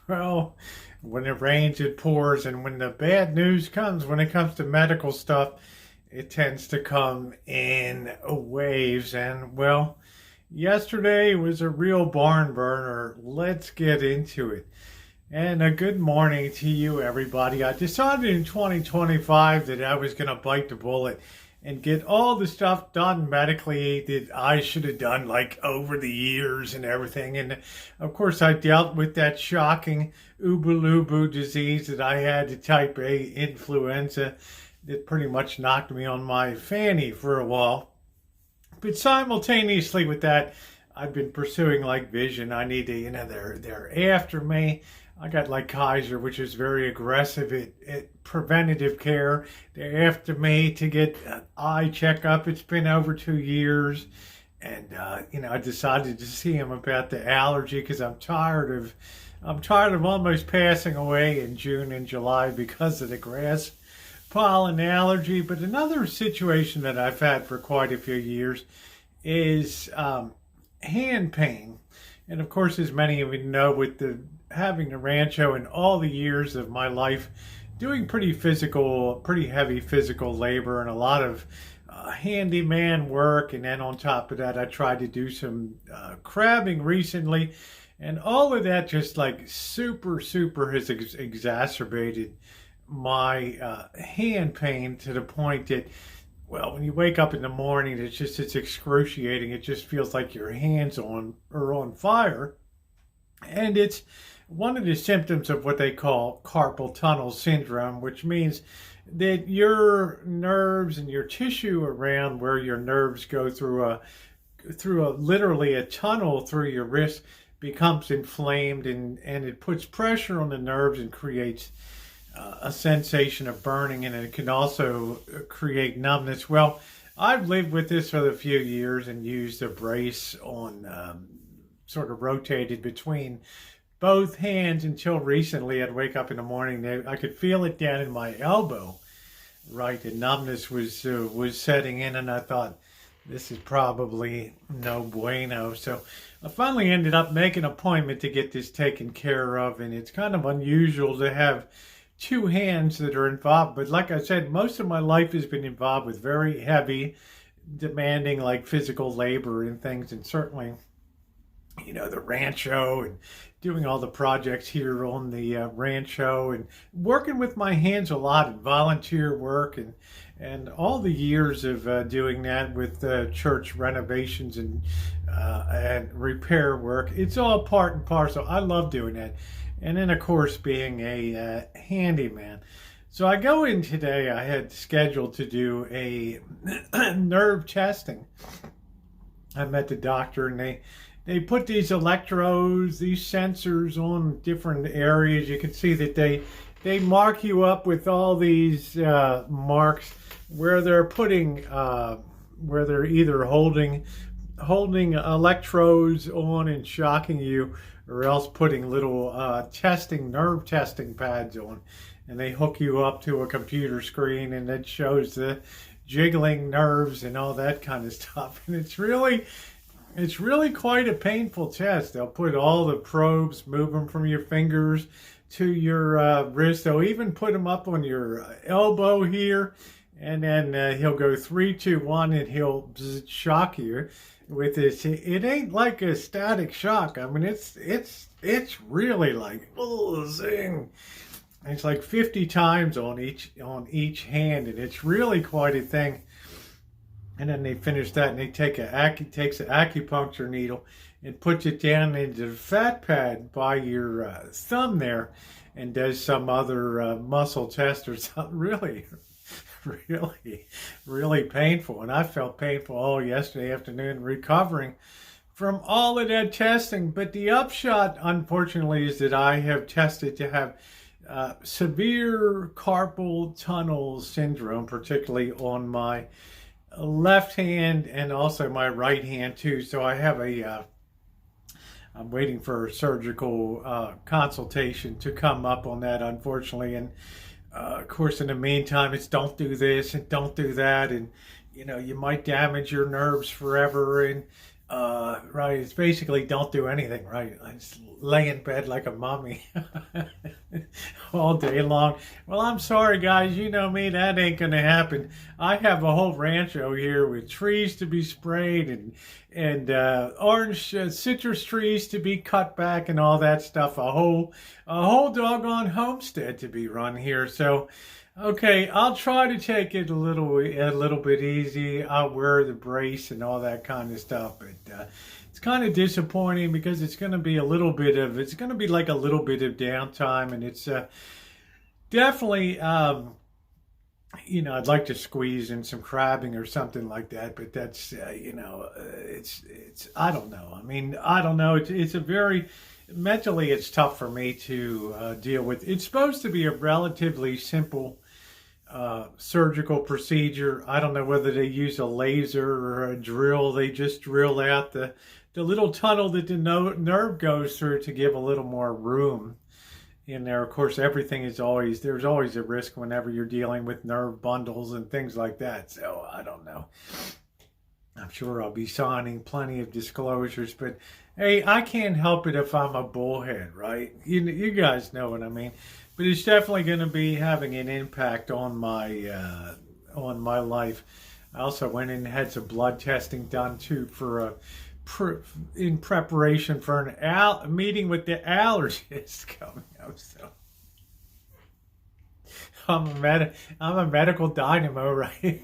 Well, when it rains, it pours, and when the bad news comes, when it comes to medical stuff, it tends to come in waves. And well, yesterday was a real barn burner. Let's get into it. And a good morning to you, everybody. I decided in 2025 that I was going to bite the bullet and get all the stuff done medically that I should have done like over the years and everything. And of course, I dealt with that shocking Ubu disease that I had, the type A influenza that pretty much knocked me on my fanny for a while. But simultaneously with that, I've been pursuing like vision. I need to, they're after me. I got like Kaiser, which is very aggressive at preventative care. They're after me to get an eye checkup. It's been over 2 years. And, I decided to see him about the allergy because I'm tired of almost passing away in June and July because of the grass pollen allergy. But another situation that I've had for quite a few years is hand pain. And of course, as many of you know, with the having the rancho and all the years of my life doing pretty heavy physical labor and a lot of handyman work. And then on top of that, I tried to do some crabbing recently. And all of that just like super has exacerbated my hand pain to the point that, well, when you wake up in the morning, it's excruciating. It just feels like your hands are on fire. And it's one of the symptoms of what they call carpal tunnel syndrome, which means that your nerves and your tissue around where your nerves go through literally a tunnel through your wrist becomes inflamed, and it puts pressure on the nerves and creates a sensation of burning, and it can also create numbness. Well, I've lived with this for a few years and used a brace on sort of rotated between both hands until recently. I'd wake up in the morning, I could feel it down in my elbow, right? The numbness was setting in, and I thought, this is probably no bueno. So I finally ended up making an appointment to get this taken care of, and it's kind of unusual to have two hands that are involved. But like I said, most of my life has been involved with very heavy, demanding like physical labor and things, and certainly the rancho and doing all the projects here on the rancho and working with my hands a lot and volunteer work and all the years of doing that with church renovations and repair work. It's all part and parcel. I love doing that. And then, of course, being a handyman. So I go in today, I had scheduled to do a nerve testing. I met the doctor, and they put these electrodes, these sensors on different areas. You can see that they mark you up with all these marks where they're where they're either holding electrodes on and shocking you, or else putting little nerve testing pads on, and they hook you up to a computer screen, and it shows the jiggling nerves and all that kind of stuff. And it's really quite a painful test. They'll put all the probes, move them from your fingers to your wrist. They'll even put them up on your elbow here, and then he'll go 3, 2, 1, and he'll shock you with this. It ain't like a static shock. I mean, it's really like, oh, zing. It's like 50 times on each hand, and it's really quite a thing. And then they finish that, and they takes an acupuncture needle and puts it down into the fat pad by your thumb there, and does some other muscle test or something. Really painful. And I felt painful all yesterday afternoon recovering from all of that testing. But the upshot, unfortunately, is that I have tested to have severe carpal tunnel syndrome, particularly on my left hand and also my right hand too. So I have I'm waiting for a surgical consultation to come up on that, unfortunately. And of course, in the meantime, it's don't do this and don't do that, and you might damage your nerves forever. And Right, it's basically don't do anything, right? I just lay in bed like a mummy all day long. Well, I'm sorry, guys. You know me, that ain't gonna happen. I have a whole rancho here with trees to be sprayed and orange citrus trees to be cut back and all that stuff. A whole doggone homestead to be run here. So. Okay, I'll try to take it a little bit easy. I'll wear the brace and all that kind of stuff, but it's kind of disappointing because it's going to be it's going to be like a little bit of downtime, and it's definitely I'd like to squeeze in some crabbing or something like that, but that's it's I don't know. I mean, I don't know. It's a very mentally it's tough for me to deal with. It's supposed to be a relatively simple surgical procedure. I don't know whether they use a laser or a drill. They just drill out the little tunnel that the nerve goes through to give a little more room in there. Of course, there's always a risk whenever you're dealing with nerve bundles and things like that. So I don't know. I'm sure I'll be signing plenty of disclosures, but hey, I can't help it if I'm a bullhead, right? You guys know what I mean. But it's definitely going to be having an impact on my life. I also went in and had some blood testing done too in preparation for a meeting with the allergist coming up. So. I'm a medical dynamo right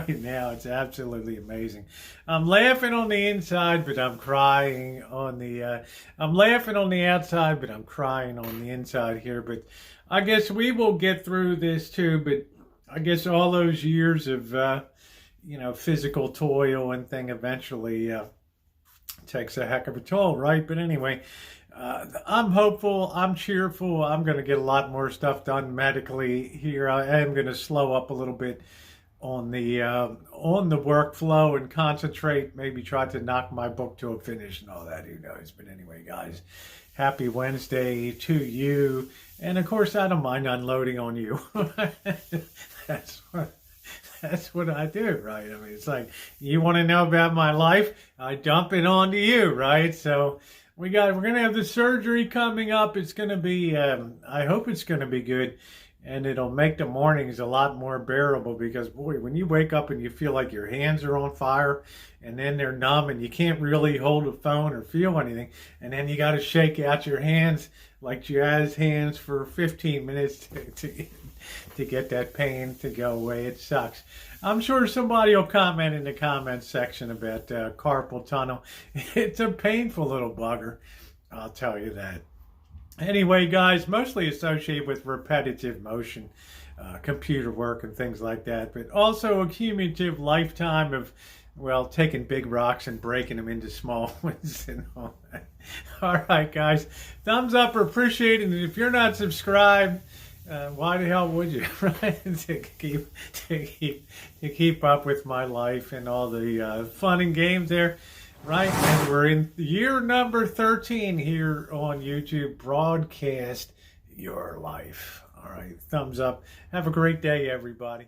now. It's absolutely amazing. I'm laughing on the inside, but I'm crying on the. I'm laughing on the outside, but I'm crying on the inside here. But I guess we will get through this too. But I guess all those years of physical toil and thing eventually takes a heck of a toll, right? But anyway. I'm hopeful. I'm cheerful. I'm going to get a lot more stuff done medically here. I am going to slow up a little bit on the workflow and concentrate. Maybe try to knock my book to a finish and all that. Who knows? But anyway, guys, happy Wednesday to you. And of course, I don't mind unloading on you. That's what I do, right? I mean, it's like you want to know about my life, I dump it onto you, right? So. We're going to have the surgery coming up. It's going to be, I hope it's going to be good. And it'll make the mornings a lot more bearable because, boy, when you wake up and you feel like your hands are on fire and then they're numb and you can't really hold a phone or feel anything. And then you got to shake out your hands like jazz hands for 15 minutes to get that pain to go away. It sucks. I'm sure somebody will comment in the comments section about carpal tunnel. It's a painful little bugger, I'll tell you that. Anyway, guys, mostly associated with repetitive motion, computer work and things like that, but also a cumulative lifetime of, well, taking big rocks and breaking them into small ones and all that. All right, guys, thumbs up or appreciate it. And if you're not subscribed, why the hell would you, right? to keep up with my life and all the fun and games there, right? And we're in year number 13 here on YouTube. Broadcast your life. All right, thumbs up. Have a great day, everybody.